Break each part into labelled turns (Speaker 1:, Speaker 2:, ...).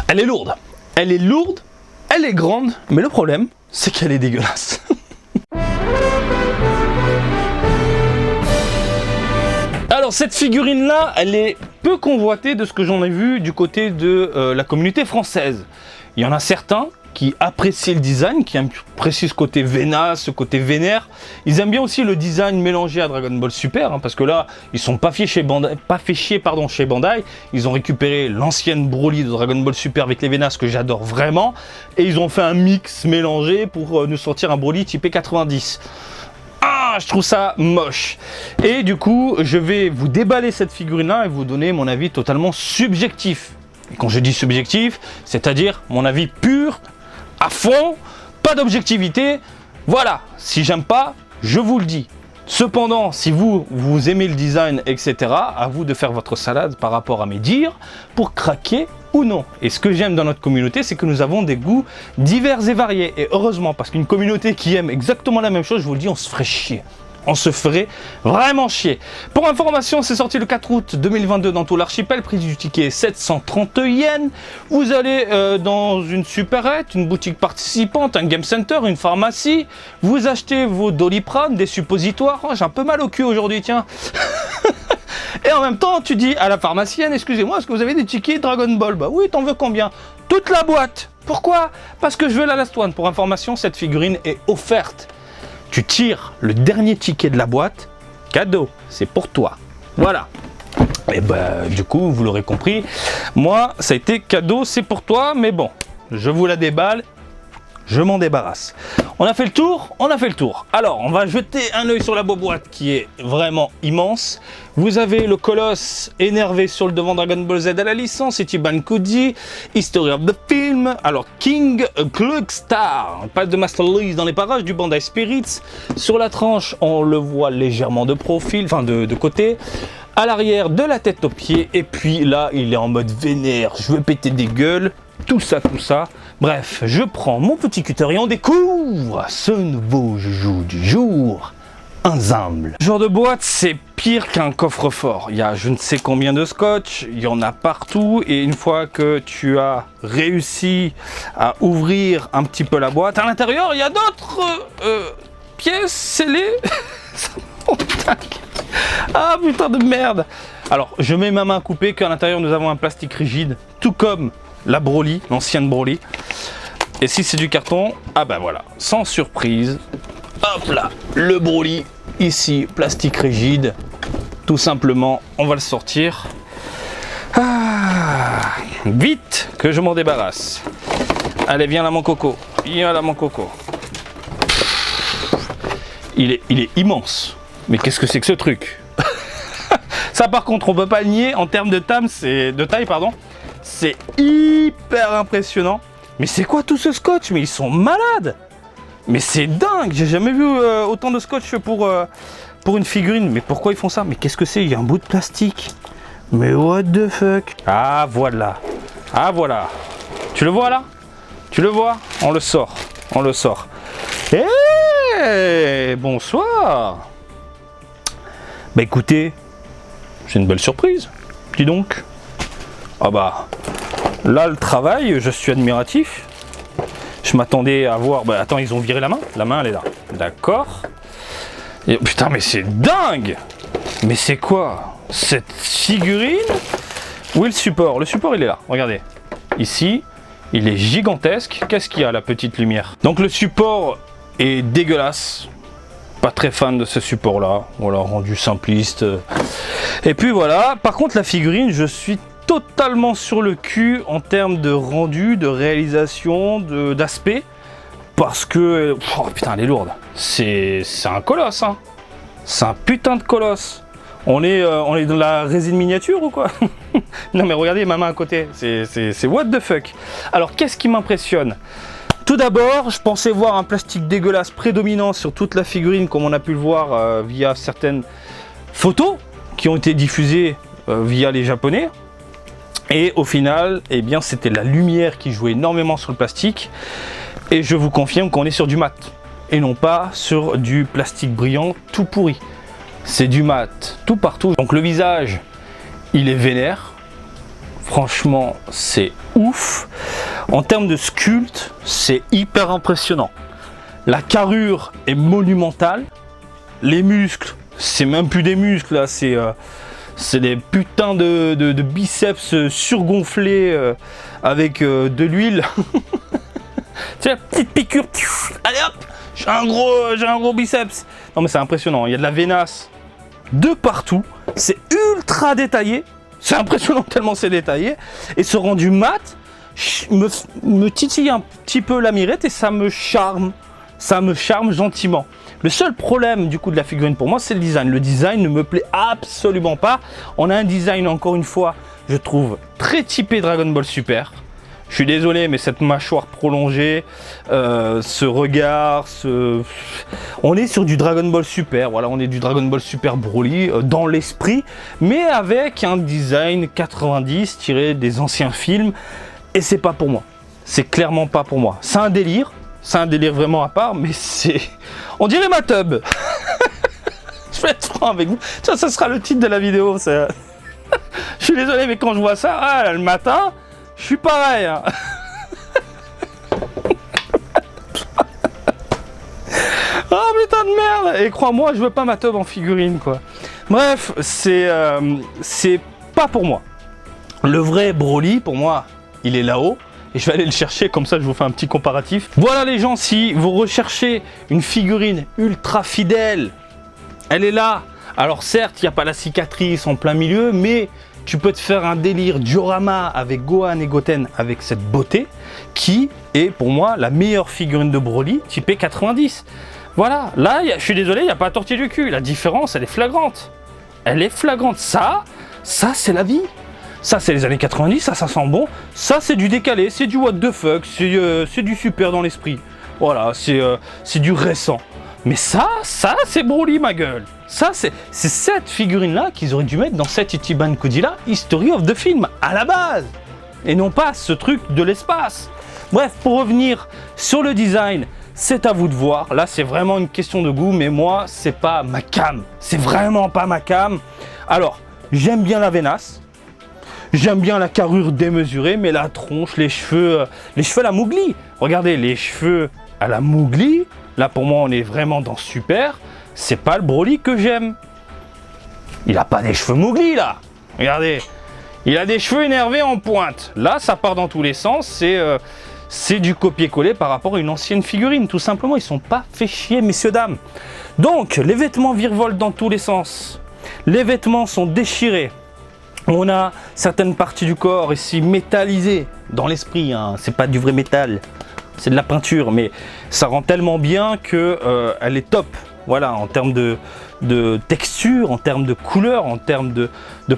Speaker 1: Elle est lourde. Elle est lourde, elle est grande, mais le problème, c'est qu'elle est dégueulasse. Alors cette figurine-là, elle est peu convoitée de ce que j'en ai vu du côté de la communauté française. Il y en a certains qui apprécient le design, qui apprécient ce côté vénace, ce côté vénère. Ils aiment bien aussi le design mélangé à Dragon Ball Super, hein, parce que là, ils sont pas fait chier chez Bandai. Ils ont récupéré l'ancienne Broly de Dragon Ball Super avec les vénaces que j'adore vraiment, et ils ont fait un mix mélangé pour nous sortir un Broly typé 90. Ah, je trouve ça moche. Et du coup, je vais vous déballer cette figurine-là et vous donner mon avis totalement subjectif. Et quand je dis subjectif, c'est-à-dire mon avis pur, à fond, pas d'objectivité. Voilà, si j'aime pas, je vous le dis. Cependant, si vous aimez le design, etc., à vous de faire votre salade par rapport à mes dires pour craquer ou non. Et ce que j'aime dans notre communauté, c'est que nous avons des goûts divers et variés. Et heureusement, parce qu'une communauté qui aime exactement la même chose, je vous le dis, on se ferait chier. On se ferait vraiment chier. Pour information, c'est sorti le 4 août 2022 dans tout l'archipel. Prix du ticket 730 yens. Vous allez dans une supérette, une boutique participante, un game center, une pharmacie. Vous achetez vos Doliprane, des suppositoires. Oh, j'ai un peu mal au cul aujourd'hui, tiens. Et en même temps, tu dis à la pharmacienne, excusez-moi, est-ce que vous avez des tickets Dragon Ball? Bah oui, t'en veux combien? Toute la boîte. Pourquoi? Parce que je veux la last one. Pour information, cette figurine est offerte. Tu tires le dernier ticket de la boîte, cadeau, c'est pour toi. Voilà. Et ben, du coup, vous l'aurez compris, moi, ça a été cadeau, c'est pour toi, mais bon, je vous la déballe, je m'en débarrasse. On a fait le tour, on a fait le tour. Alors, on va jeter un œil sur la boîte qui est vraiment immense. Vous avez le colosse énervé sur le devant, Dragon Ball Z à la licence, Ichiban Kuji, History of the Film. Alors, King Klugstar, pas de Master League dans les parages du Bandai Spirits. Sur la tranche, on le voit légèrement de profil, enfin de côté. À l'arrière, de la tête aux pieds. Et puis là, il est en mode vénère, je veux péter des gueules. Tout ça. Bref, je prends mon petit cutter et on découvre ce nouveau joujou du jour. Ensemble. Ce genre de boîte, c'est pire qu'un coffre-fort. Il y a je ne sais combien de scotch, il y en a partout. Et une fois que tu as réussi à ouvrir un petit peu la boîte, à l'intérieur, il y a d'autres pièces scellées. Ah putain de merde. Alors, je mets ma main coupée qu'à l'intérieur, nous avons un plastique rigide, tout comme la Broly, l'ancienne Broly. Et si c'est du carton, ah ben voilà, sans surprise, hop là, le Broly, ici, plastique rigide, tout simplement, on va le sortir. Ah, vite que je m'en débarrasse. Allez, viens là mon coco, Il est immense, mais qu'est-ce que c'est que ce truc? Ça par contre, on peut pas le nier, en termes de taille, c'est hyper impressionnant. Mais c'est quoi tout ce scotch? Mais ils sont malades. Mais c'est dingue. J'ai jamais vu autant de scotch pour une figurine. Mais pourquoi ils font ça? Mais qu'est-ce que c'est? Il y a un bout de plastique. Mais what the fuck? Ah voilà. Ah voilà. Tu le vois là? Tu le vois? On le sort. Hey, bonsoir. Bah écoutez, c'est une belle surprise. Dis donc. Ah bah, là le travail, je suis admiratif. Je m'attendais à voir, bah attends, ils ont viré la main elle est là, d'accord. Et putain mais c'est dingue. Mais c'est quoi cette figurine? Où est le support? Le support il est là, regardez. Ici, il est gigantesque. Qu'est-ce qu'il y a la petite lumière? Donc le support est dégueulasse. Pas très fan de ce support là, voilà, rendu simpliste. Et puis voilà, par contre la figurine, je suis totalement sur le cul en termes de rendu, de réalisation, d'aspect, parce que oh putain elle est lourde. C'est un colosse, hein. C'est un putain de colosse. On est dans la résine miniature ou quoi? Non mais regardez ma main à côté, c'est what the fuck. Alors qu'est-ce qui m'impressionne? Tout d'abord, je pensais voir un plastique dégueulasse prédominant sur toute la figurine, comme on a pu le voir via certaines photos qui ont été diffusées via les Japonais. Et au final, eh bien, c'était la lumière qui jouait énormément sur le plastique. Et je vous confirme qu'on est sur du mat. Et non pas sur du plastique brillant tout pourri. C'est du mat tout partout. Donc le visage, il est vénère. franchement, c'est ouf. En termes de sculpte, c'est hyper impressionnant. La carrure est monumentale. Les muscles, c'est même plus des muscles, là, c'est des putains de biceps surgonflés avec de l'huile. Tu sais, la petite piqûre. Allez hop, j'ai un gros biceps. Non mais c'est impressionnant, il y a de la veinasse de partout. C'est ultra détaillé. C'est impressionnant tellement c'est détaillé. Et ce rendu mat me titille un petit peu la mirette et ça me charme. Ça me charme gentiment. Le seul problème du coup de la figurine pour moi, c'est le design. Le design ne me plaît absolument pas. On a un design, encore une fois, je trouve très typé Dragon Ball Super. Je suis désolé, mais cette mâchoire prolongée, ce regard, on est sur du Dragon Ball Super. Voilà, on est du Dragon Ball Super Broly dans l'esprit, mais avec un design 90 tiré des anciens films. Et c'est pas pour moi. C'est clairement pas pour moi. C'est un délire. C'est un délire vraiment à part, mais c'est... On dirait ma tub. Je vais être franc avec vous. Ça sera le titre de la vidéo. Je suis désolé, mais quand je vois ça, le matin, je suis pareil. Hein. Oh putain de merde. Et crois-moi, je veux pas ma tub en figurine, quoi. Bref, c'est pas pour moi. Le vrai Broly, pour moi, il est là-haut. Et je vais aller le chercher, comme ça je vous fais un petit comparatif. Voilà les gens, si vous recherchez une figurine ultra fidèle, elle est là. Alors certes, il n'y a pas la cicatrice en plein milieu, mais tu peux te faire un délire diorama avec Gohan et Goten avec cette beauté, qui est pour moi la meilleure figurine de Broly, typée 90. Voilà, là, je suis désolé, il n'y a pas à tortiller du cul. La différence, elle est flagrante. Elle est flagrante. Ça c'est la vie. Ça, c'est les années 90, ça sent bon. Ça, c'est du décalé, c'est du what the fuck, c'est du super dans l'esprit. Voilà, c'est du récent. Mais ça, c'est Broly, ma gueule. Ça, c'est cette figurine-là qu'ils auraient dû mettre dans cette Ichiban Kudila History of the Film, à la base. Et non pas ce truc de l'espace. Bref, pour revenir sur le design, c'est à vous de voir. Là, c'est vraiment une question de goût, mais moi, c'est pas ma cam. C'est vraiment pas ma cam. Alors, j'aime bien la veinasse. J'aime bien la carrure démesurée, mais la tronche, les cheveux à la Mowgli. Regardez, les cheveux à la Mowgli, là pour moi on est vraiment dans super. C'est pas le Broly que j'aime. Il a pas des cheveux Mowgli là. Regardez, il a des cheveux énervés en pointe. Là ça part dans tous les sens, c'est du copier-coller par rapport à une ancienne figurine. Tout simplement, ils sont pas fait chier, messieurs, dames. Donc, les vêtements virevoltent dans tous les sens. Les vêtements sont déchirés. On a certaines parties du corps ici métallisées dans l'esprit, hein. C'est pas du vrai métal, c'est de la peinture, mais ça rend tellement bien que elle est top. Voilà, en termes de texture, en termes de couleur, en termes de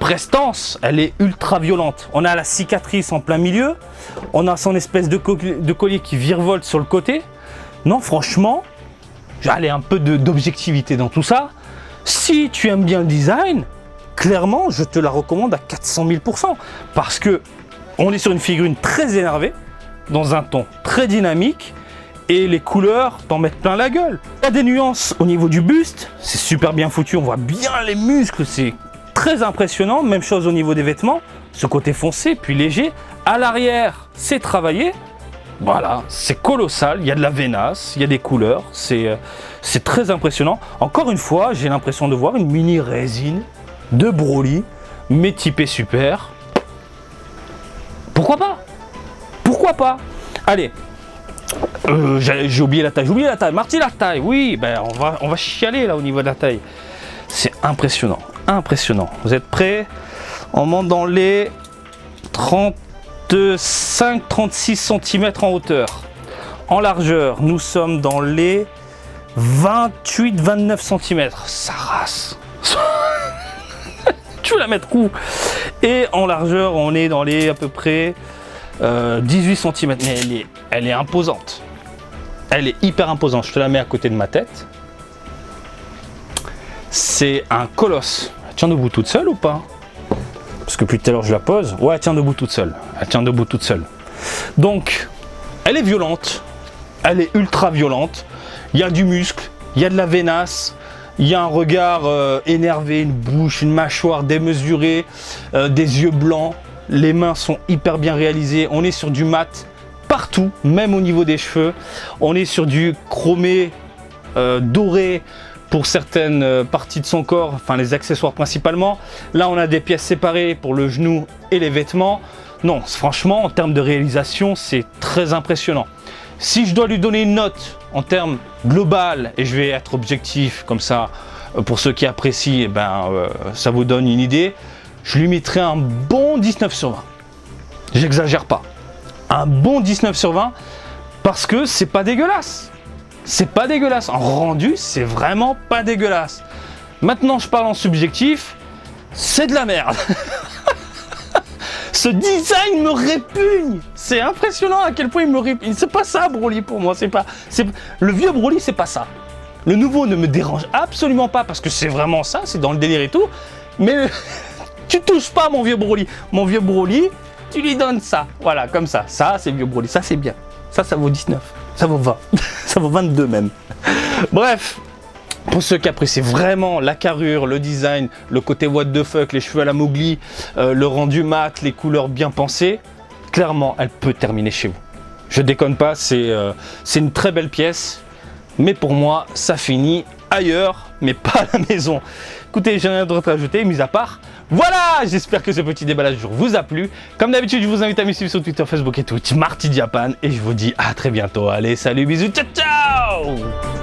Speaker 1: prestance, elle est ultra violente. On a la cicatrice en plein milieu, on a son espèce de collier qui virevolte sur le côté. Non, franchement, j'allais un peu d'objectivité dans tout ça. Si tu aimes bien le design, clairement, je te la recommande à 400 000%. Parce que on est sur une figurine très énervée, dans un ton très dynamique, et les couleurs t'en mettent plein la gueule. Il y a des nuances au niveau du buste, c'est super bien foutu, on voit bien les muscles, c'est très impressionnant. Même chose au niveau des vêtements, ce côté foncé, puis léger. À l'arrière, c'est travaillé. Voilà, c'est colossal, il y a de la veinasse, il y a des couleurs, c'est très impressionnant. Encore une fois, j'ai l'impression de voir une mini résine de Broly, mais typé super. Pourquoi pas? Pourquoi pas? Allez, j'ai oublié la taille, Marty, la taille, oui, ben on va chialer là au niveau de la taille. C'est impressionnant, impressionnant. Vous êtes prêts? On monte dans les 35-36 cm en hauteur. En largeur, nous sommes dans les 28-29 cm. Ça rase. Tu veux la mettre où? Et en largeur, on est dans les à peu près 18 cm. Mais elle est imposante. Elle est hyper imposante. Je te la mets à côté de ma tête. C'est un colosse. Elle tient debout toute seule ou pas? Parce que depuis tout à l'heure je la pose. Ouais, elle tient debout toute seule. Elle tient debout toute seule. Donc, elle est violente. Elle est ultra violente. Il y a du muscle. Il y a de la veinasse. Il y a un regard énervé, une bouche, une mâchoire démesurée, des yeux blancs. Les mains sont hyper bien réalisées. On est sur du mat partout, même au niveau des cheveux. On est sur du chromé doré pour certaines parties de son corps, enfin les accessoires principalement. Là, on a des pièces séparées pour le genou et les vêtements. Non, franchement, en termes de réalisation, c'est très impressionnant. Si je dois lui donner une note en termes global, et je vais être objectif comme ça, pour ceux qui apprécient, ça vous donne une idée, je lui mettrai un bon 19 sur 20. J'exagère pas. Un bon 19 sur 20 parce que c'est pas dégueulasse. C'est pas dégueulasse. En rendu, c'est vraiment pas dégueulasse. Maintenant, je parle en subjectif, c'est de la merde. Ce design me répugne. C'est impressionnant à quel point il me répugne. C'est pas ça, Broly, pour moi. Le vieux Broly, c'est pas ça. Le nouveau ne me dérange absolument pas parce que c'est vraiment ça, c'est dans le délire et tout. Mais tu touches pas mon vieux Broly. Mon vieux Broly, tu lui donnes ça. Voilà, comme ça. Ça, c'est vieux Broly. Ça, c'est bien. Ça vaut 19. Ça vaut 20. Ça vaut 22 même. Bref. Pour ceux qui apprécient vraiment la carrure, le design, le côté what the fuck, les cheveux à la Mowgli, le rendu mat, les couleurs bien pensées, clairement, elle peut terminer chez vous. Je déconne pas, c'est une très belle pièce, mais pour moi, ça finit ailleurs, mais pas à la maison. Écoutez, j'ai rien d'autre à ajouter, mis à part. Voilà, j'espère que ce petit déballage vous a plu. Comme d'habitude, je vous invite à me suivre sur Twitter, Facebook et Twitch, Marty Japan, et je vous dis à très bientôt. Allez, salut, bisous, ciao, ciao!